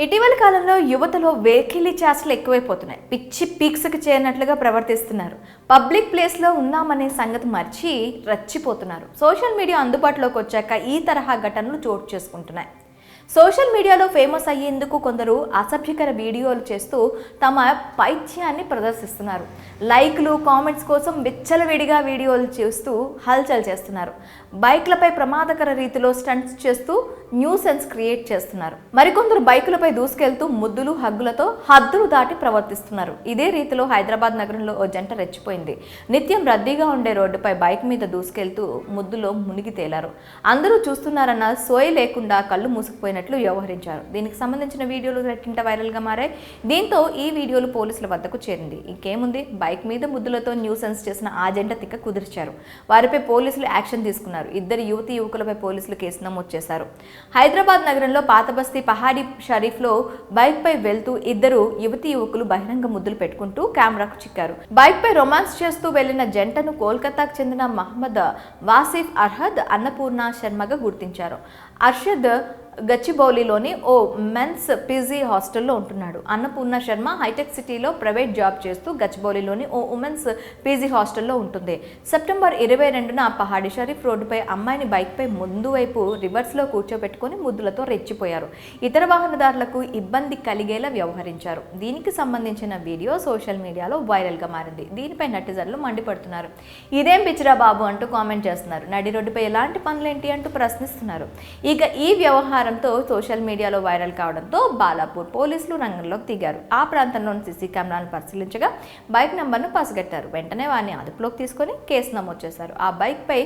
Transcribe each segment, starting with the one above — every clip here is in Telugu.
ఇటీవల కాలంలో యువతలో వేకిలి చేష్టలు ఎక్కువైపోతున్నాయి. పిచ్చి పీక్స్కి చేరినట్లుగా ప్రవర్తిస్తున్నారు. పబ్లిక్ ప్లేస్లో ఉన్నామనే సంగతి మర్చి రచ్చిపోతున్నారు. సోషల్ మీడియా అందుబాటులోకి వచ్చాక ఈ తరహా ఘటనలు చోటు చేసుకుంటున్నాయి. సోషల్ మీడియాలో ఫేమస్ అయ్యేందుకు కొందరు అసభ్యకర వీడియోలు చేస్తూ తమ పైత్యాన్ని ప్రదర్శిస్తున్నారు. లైక్లు, కామెంట్స్ కోసం విచ్చలవిడిగా వీడియోలు చేస్తూ హల్చల్ చేస్తున్నారు. బైక్లపై ప్రమాదకర రీతిలో స్టంట్స్ చేస్తూ న్యూసెన్స్ క్రియేట్ చేస్తున్నారు. మరికొందరు బైకులపై దూసుకెళ్తూ ముద్దులు, హగ్గులతో హద్దులు దాటి ప్రవర్తిస్తున్నారు. ఇదే రీతిలో హైదరాబాద్ నగరంలో ఓ జంట రెచ్చిపోయింది. నిత్యం రద్దీగా ఉండే రోడ్డుపై బైక్ మీద దూసుకెళ్తూ ముద్దులో మునిగి తేలారు. అందరూ చూస్తున్నారన్న సోయి లేకుండా కళ్ళు మూసుకుపోయినట్లు వ్యవహరించారు. దీనికి సంబంధించిన వీడియోలు రెట్టింట వైరల్గా మారాయి. దీంతో ఈ వీడియోలు పోలీసుల వద్దకు చేరింది. ఇంకేముంది, బైక్ మీద ముద్దులతో న్యూసెన్స్ చేసిన ఆ జంట తిక్క కుదిర్చారు. వారిపై పోలీసులు యాక్షన్ తీసుకున్నారు. ఇద్దరు యువకులపై పోలీసులు కేసు నమోదు చేశారు. హైదరాబాద్ నగరంలో పాతబస్తీ పహాడీ షరీఫ్లో బైక్ పై వెళ్తూ ఇద్దరు యువకులు బహిరంగ ముద్దులు పెట్టుకుంటూ కెమెరాకు చిక్కారు. బైక్ పై రొమాన్స్ చేస్తూ వెళ్లిన జంటను కోల్కతాకు చెందిన మహమ్మద్ వాసిఫ్ అర్హద్, అన్నపూర్ణ శర్మగా గుర్తించారు. అర్షద్ గచ్చిబౌలిలోని ఓ మెన్స్ పీజీ హాస్టల్లో ఉంటున్నాడు. అన్నపూర్ణ శర్మ హైటెక్ సిటీలో ప్రైవేట్ జాబ్ చేస్తూ గచ్చిబౌలిలోని ఓ ఉమెన్స్ పీజీ హాస్టల్లో ఉంటుంది. సెప్టెంబర్ 22న పహాడీ షరీఫ్ రోడ్డుపై అమ్మాయిని బైక్పై ముందు వైపు రివర్స్లో కూర్చోబెట్టుకుని ముద్దులతో రెచ్చిపోయారు. ఇతర వాహనదారులకు ఇబ్బంది కలిగేలా వ్యవహరించారు. దీనికి సంబంధించిన వీడియో సోషల్ మీడియాలో వైరల్గా మారింది. దీనిపై నెటిజన్లు మండిపడుతున్నారు. ఇదేం పిచ్చిరా బాబు అంటూ కామెంట్ చేస్తున్నారు. నడి రోడ్డుపై ఎలాంటి పనులేంటి అంటూ ప్రశ్నిస్తున్నారు. ఇక ఈ వ్యవహారంతో సోషల్ మీడియాలో వైరల్ కావడంతో బాలాపూర్ పోలీసులు రంగంలోకి దిగారు. ఆ ప్రాంతంలోని సీసీ కెమెరాలను పరిశీలించగా బైక్ నంబర్ను పసిగట్టారు. వెంటనే వారిని అదుపులోకి తీసుకొని కేసు నమోదు చేశారు. ఆ బైక్పై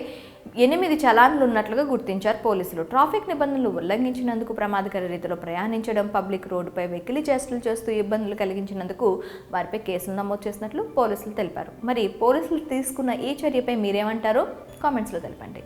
8 చలాన్లు ఉన్నట్లుగా గుర్తించారు పోలీసులు. ట్రాఫిక్ నిబంధనలు ఉల్లంఘించినందుకు, ప్రమాదకర రీతిలో ప్రయాణించడం, పబ్లిక్ రోడ్డుపై వెకిలి చేష్టలు చేస్తూ ఇబ్బందులు కలిగించినందుకు వారిపై కేసులు నమోదు చేసినట్లు పోలీసులు తెలిపారు. మరి పోలీసులు తీసుకున్న ఈ చర్యపై మీరేమంటారో కామెంట్స్లో తెలపండి.